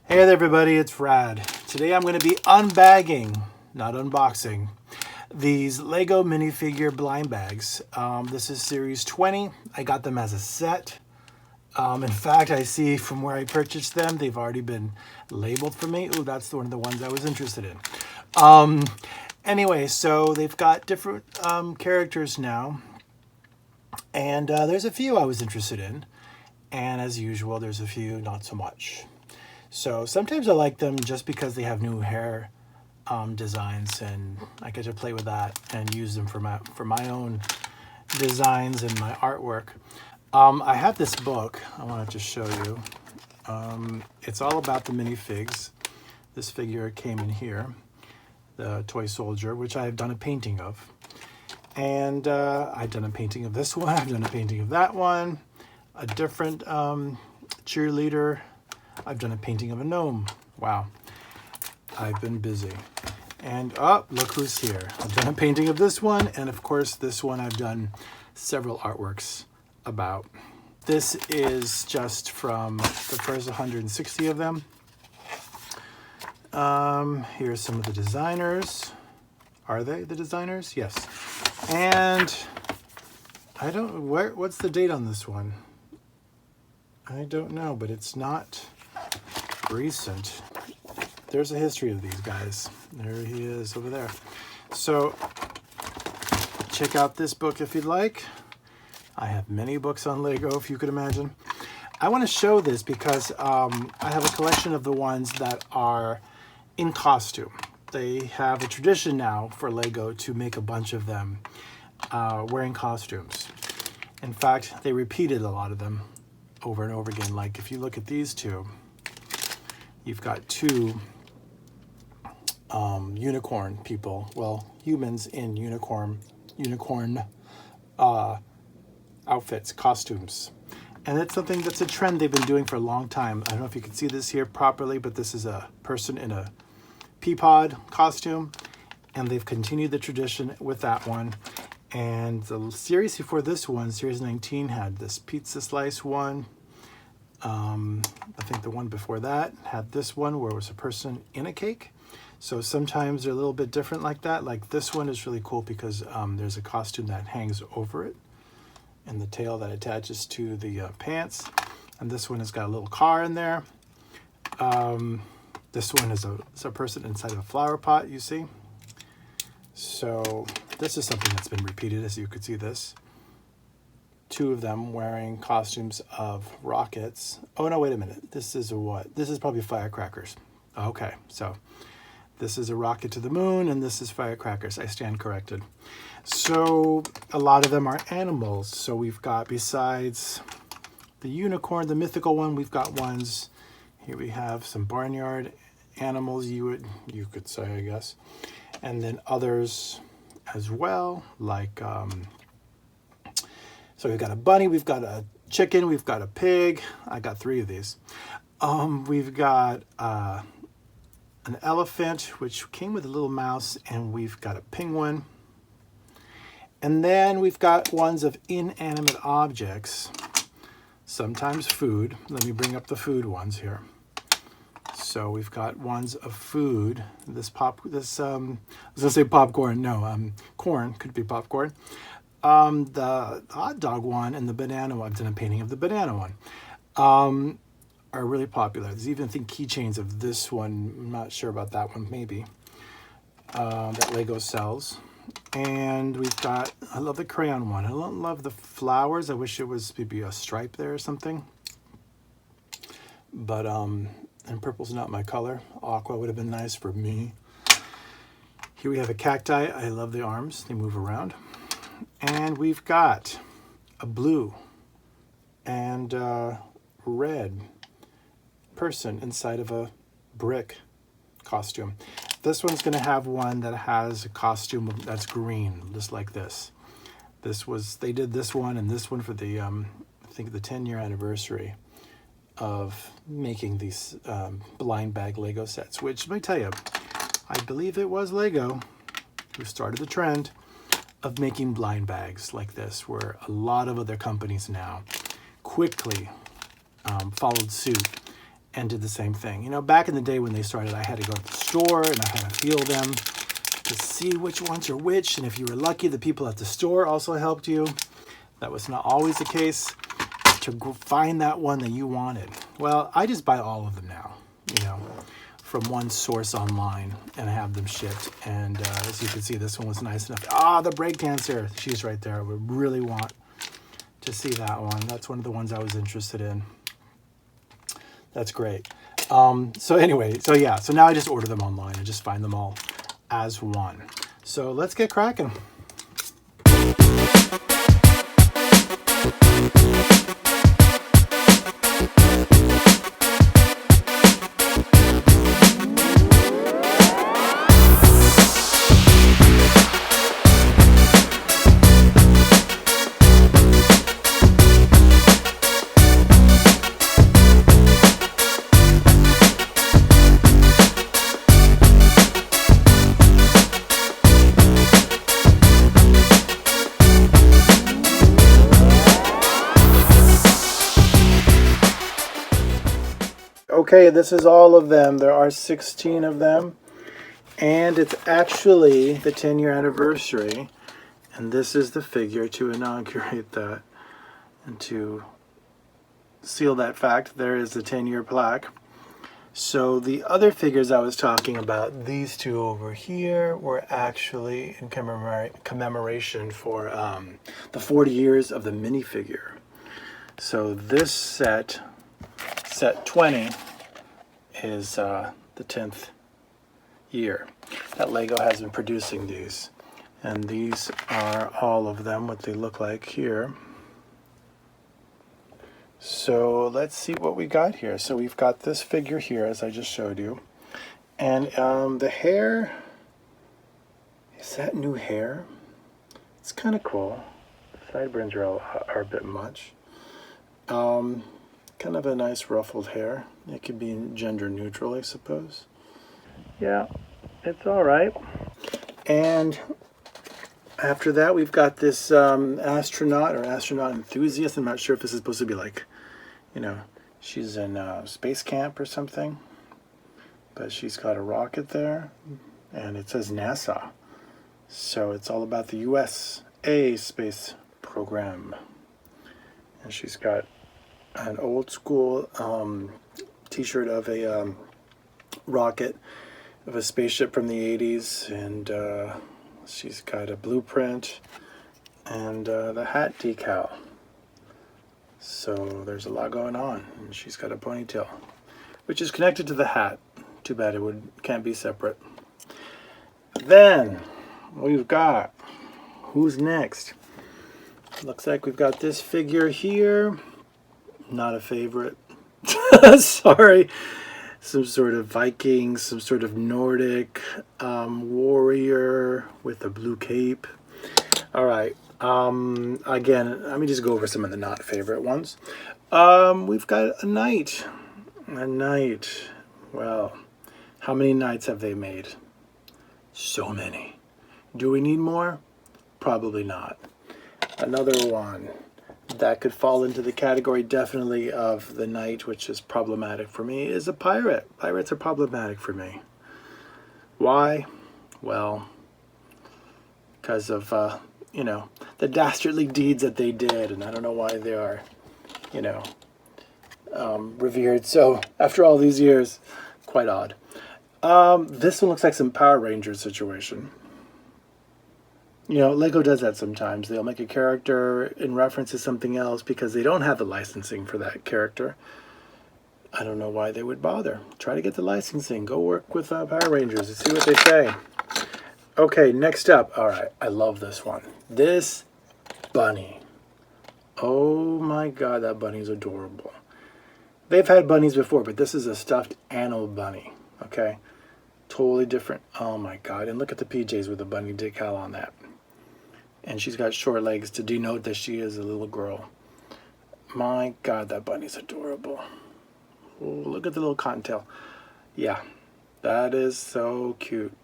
Hey there everybody, it's Rad. Today I'm going to be unbagging, not unboxing, these Lego minifigure blind bags. This is series 20. I got them as a set. In fact, I see from where I purchased them, they've already been labeled for me. Ooh, that's one of the ones I was interested in. Anyway, so they've got different characters now. And there's a few I was interested in. And as usual, there's a few not so much. So sometimes I like them just because they have new hair designs, and I get to play with that and use them for my own designs and my artwork. I have this book I wanted to show you. It's all about the minifigs. This figure came in here, the toy soldier, which I've done a painting of. And I've done a painting of this one. I've done a painting of that one. A different cheerleader. I've done a painting of a gnome. Wow. I've been busy. And oh, look who's here. I've done a painting of this one. And of course, this one I've done several artworks about. This is just from the first 160 of them. Here's some of the designers. Are they the designers? Yes. And I don't, what's the date on this one? I don't know, but it's not recent. There's a history of these guys. There he is over there. So check out this book if you'd like. I have many books on Lego, if you could imagine. I want to show this because I have a collection of the ones that are in costume. They have a tradition now for Lego to make a bunch of them wearing costumes. In fact, they repeated a lot of them over and over again. Like if you look at these two, you've got two unicorn people, well, humans in unicorn outfits, costumes. And it's something that's a trend they've been doing for a long time. I don't know if you can see this here properly, but this is a person in a P.P.S costume, and they've continued the tradition with that one. And the series before this one, series 19, had this pizza slice one. I think the one before that had this one where it was a person in a cake. So sometimes they're a little bit different like that. Like this one is really cool because there's a costume that hangs over it and the tail that attaches to the pants. And this one has got a little car in there. This one is a person inside of a flower pot, you see. So this is something that's been repeated, as you could see this. Two of them wearing costumes of rockets. Oh no, wait a minute. This is a what? This is probably firecrackers. Okay, so this is a rocket to the moon and this is firecrackers. I stand corrected. So a lot of them are animals. So we've got, besides the unicorn, the mythical one, we've got ones. Here we have some barnyard animals, you could say, I guess. And then others as well, like so we've got a bunny, we've got a chicken, we've got a pig. I got 3 of these. We've got an elephant, which came with a little mouse, and we've got a penguin. And then we've got ones of inanimate objects, sometimes food. Let me bring up the food ones here. So we've got ones of food. I was gonna say popcorn. No, corn, could be popcorn. The hot dog one and the banana one, I've done a painting of the banana one, are really popular. There's even, I think, keychains of this one. I'm not sure about that one, maybe, that Lego sells. And we've got, I love the crayon one. I don't love the flowers. I wish it was maybe a stripe there or something. But, and purple's not my color. Aqua would have been nice for me. Here we have a cacti. I love the arms. They move around. And we've got a blue and red person inside of a brick costume. This one's going to have one that has a costume that's green, just like this. They did this one and this one for the, I think the 10-year anniversary of making these blind bag Lego sets, which, let me tell you, I believe it was Lego who started the trend of making blind bags like this, where a lot of other companies now quickly followed suit and did the same thing. You know, back in the day when they started, I had to go to the store and I had to feel them to see which ones are which. And if you were lucky, the people at the store also helped you. That was not always the case, to find that one that you wanted. Well, I just buy all of them now, you know, from one source online and have them shipped. And as you can see, this one was nice enough. Ah, the breakdancer, she's right there. I would really want to see that one. That's one of the ones I was interested in. That's great. So anyway, so yeah, so now I just order them online and just find them all as one. So let's get cracking. Okay, this is all of them. There are 16 of them, and it's actually the 10-year anniversary, and this is the figure to inaugurate that. And to seal that fact, there is the 10-year plaque. So the other figures I was talking about, these two over here, were actually in commemoration for the 40 years of the minifigure. So this set 20, is the 10th year that Lego has been producing these. And these are all of them, what they look like here. So let's see what we got here. So we've got this figure here, as I just showed you. And the hair, is that new hair? It's kind of cool. The sideburns are a bit much. Kind of a nice ruffled hair. It could be gender neutral, I suppose. Yeah, it's all right. And after that, we've got this astronaut or astronaut enthusiast. I'm not sure if this is supposed to be like, you know, she's in space camp or something. But she's got a rocket there, and it says NASA. So it's all about the USA space program. And she's got an old school t-shirt of a rocket, of a spaceship from the 80s, and she's got a blueprint and the hat decal. So there's a lot going on, and she's got a ponytail, which is connected to the hat. Too bad it can't be separate. Then we've got, who's next? Looks like we've got this figure here. Not a favorite. Sorry. Some sort of Viking, some sort of Nordic warrior with a blue cape. All right. Again, let me just go over some of the not favorite ones. We've got a knight. A knight. Well, how many knights have they made? So many. Do we need more? Probably not. Another one that could fall into the category definitely of the knight, which is problematic for me, is a pirate. Pirates are problematic for me. Why? Well, because of, you know, the dastardly deeds that they did, and I don't know why they are, you know, revered. So after all these years, quite odd. This one looks like some Power Rangers situation. You know, Lego does that sometimes. They'll make a character in reference to something else because they don't have the licensing for that character. I don't know why they would bother. Try to get the licensing. Go work with Power Rangers and see what they say. Okay, next up. All right, I love this one. This bunny. Oh my God, that bunny's adorable. They've had bunnies before, but this is a stuffed animal bunny. Okay, totally different. Oh my God, and look at the PJs with the bunny decal on that. And she's got short legs to denote that she is a little girl. My God, that bunny's adorable. Oh, look at the little cottontail. Yeah, that is so cute.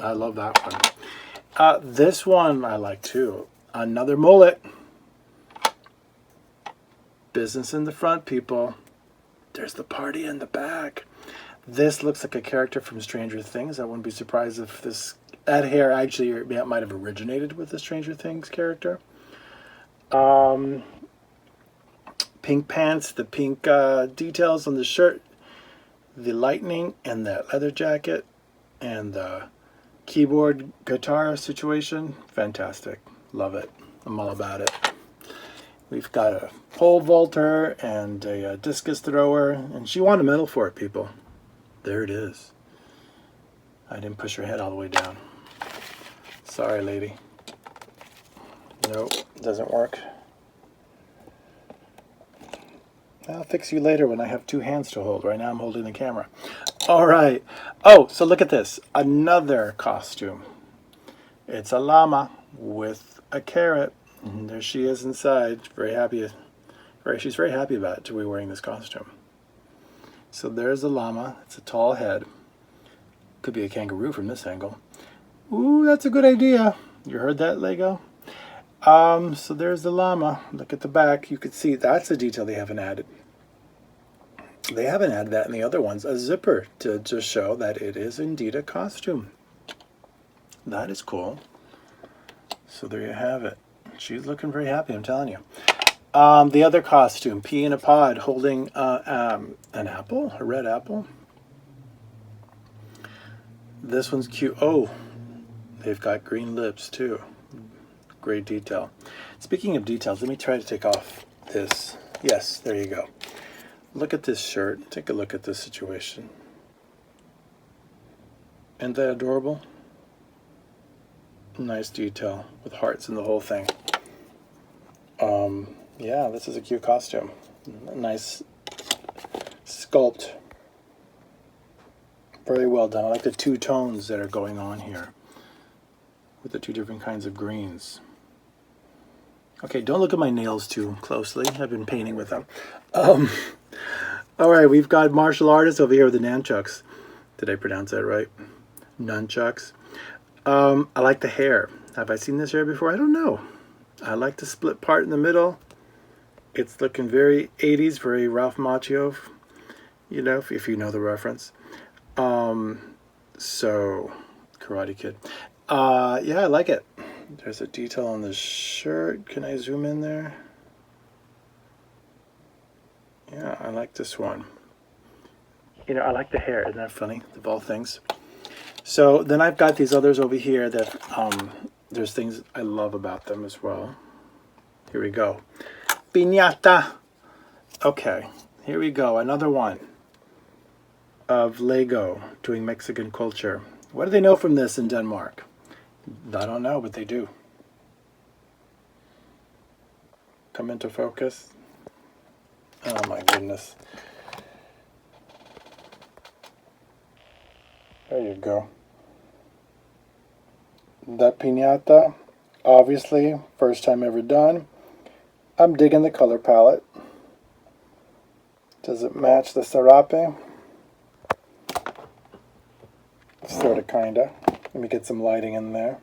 I love that one. This one I like too. Another mullet. Business in the front, people. There's the party in the back. This looks like a character from Stranger Things. I wouldn't be surprised if that hair actually might have originated with the Stranger Things character. Pink pants, the pink details on the shirt, the lightning, and that leather jacket, and the keyboard guitar situation. Fantastic. Love it. I'm all about it. We've got a pole vaulter and a discus thrower, and she won a medal for it, people. There it is. I didn't push her head all the way down. Sorry, lady. Nope, doesn't work. I'll fix you later when I have two hands to hold. Right now I'm holding the camera. All right. Oh, so look at this. Another costume. It's a llama with a carrot. And there she is inside. Very happy. She's very happy about it to be wearing this costume. So there's a llama. It's a tall head. Could be a kangaroo from this angle. Ooh, that's a good idea. You heard that, Lego? So there's the llama. Look at the back. You can see that's a detail they haven't added. They haven't added that in the other ones. A zipper to just show that it is indeed a costume. That is cool. So there you have it. She's looking very happy, I'm telling you. The other costume, pea in a pod, holding an apple, a red apple. This one's cute. Oh, they've got green lips too. Great detail. Speaking of details, let me try to take off this. Yes, there you go. Look at this shirt. Take a look at this situation. Isn't that adorable? Nice detail with hearts and the whole thing. Yeah, this is a cute costume. A nice sculpt. Very well done. I like the two tones that are going on here with the two different kinds of greens. Okay, don't look at my nails too closely. I've been painting with them. All right, we've got martial artists over here with the nunchucks. Did I pronounce that right? Nunchucks. I like the hair. Have I seen this hair before? I don't know. I like the split part in the middle. It's looking very 80s, very Ralph Macchio, you know, if you know the reference. So, Karate Kid. Yeah, I like it. There's a detail on the shirt. Can I zoom in there? Yeah, I like this one. You know, I like the hair. Isn't that funny? Of all things. So then I've got these others over here that there's things I love about them as well. Here we go. Piñata. Okay, here we go. Another one of Lego doing Mexican culture. What do they know from this in Denmark? I don't know, but they do. Come into focus. Oh my goodness. There you go. That piñata, obviously, first time ever done. I'm digging the color palette. Does it match the sarape? Sorta, kinda. Let me get some lighting in there.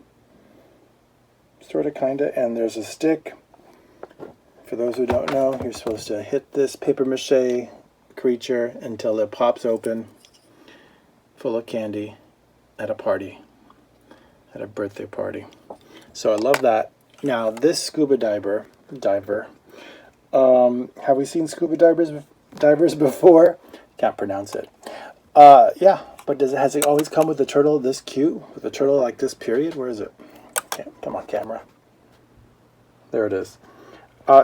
Sorta, kinda. And there's a stick. For those who don't know, you're supposed to hit this paper mache creature until it pops open, full of candy, at a party, at a birthday party. So I love that. Now this scuba diver, have we seen scuba divers before? Can't pronounce it. Yeah, but has it always come with a turtle this cute? With a turtle like this, period? Where is it? Okay, come on, camera. There it is.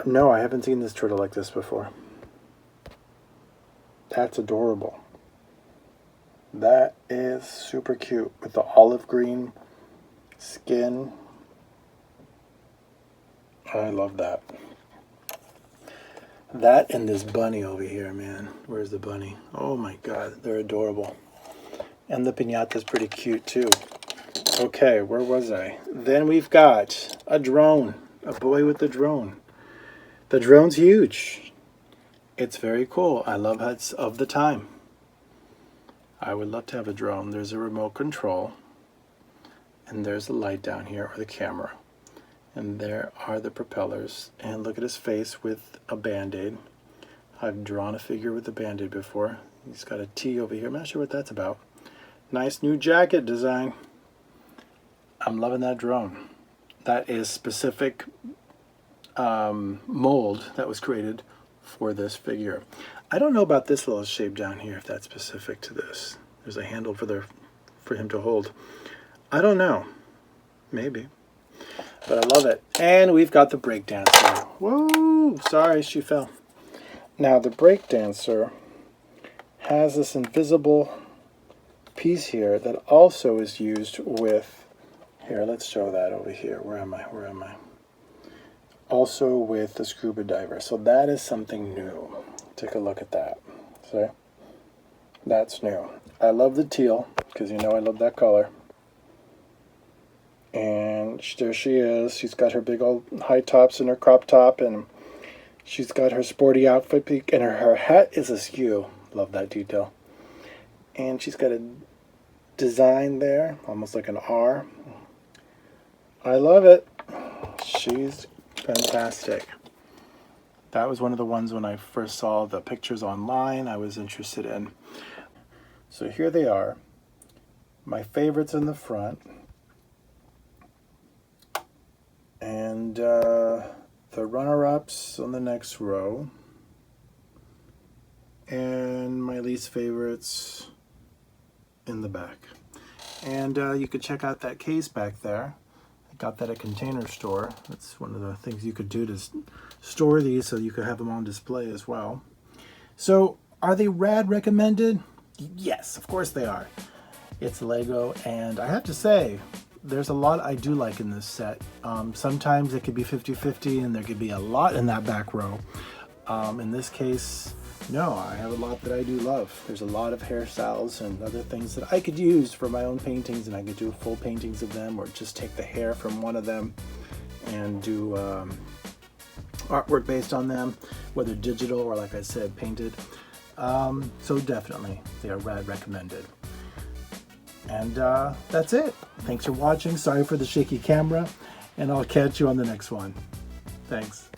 No, I haven't seen this turtle like this before. That's adorable. That is super cute with the olive green skin. I love that. That and this bunny over here, man. Where's the bunny? Oh my god, they're adorable. And the piñata's pretty cute too. Okay, where was I? Then we've got a drone. A boy with the drone. The drone's huge. It's very cool. I love how it's of the time. I would love to have a drone. There's a remote control. And there's the light down here, or the camera. And there are the propellers. And look at his face with a band-aid. I've drawn a figure with a Band-Aid before. He's got a T over here. I'm not sure what that's about. Nice new jacket design. I'm loving that drone. That is specific mold that was created for this figure. I don't know about this little shape down here, if that's specific to this. There's a handle for him to hold. I don't know. Maybe. But I love it. And we've got the breakdancer. Whoa! Sorry, she fell. Now the breakdancer has this invisible piece here that also is used with, here, let's show that over here. Where am I? Where am I? Also with the scuba diver. So that is something new. Take a look at that. See? That's new. I love the teal, because you know I love that color. And there she is. She's got her big old high tops and her crop top, and she's got her sporty outfit peak, and her hat is askew. Love that detail. And she's got a design there, almost like an R. I love it. She's fantastic. That was one of the ones when I first saw the pictures online I was interested in. So here they are. My favorites in the front. And the runner-ups on the next row. And my least favorites in the back. And you could check out that case back there. I got that at Container Store. That's one of the things you could do to store these so you could have them on display as well. So are they rad recommended? Yes, of course they are. It's Lego, and I have to say, there's a lot I do like in this set. Sometimes it could be 50-50 and there could be a lot in that back row. In this case, no, I have a lot that I do love. There's a lot of hairstyles and other things that I could use for my own paintings, and I could do full paintings of them, or just take the hair from one of them and do artwork based on them, whether digital or, like I said, painted. So definitely, they are rad recommended. And that's it. Thanks for watching. Sorry for the shaky camera, and I'll catch you on the next one. Thanks.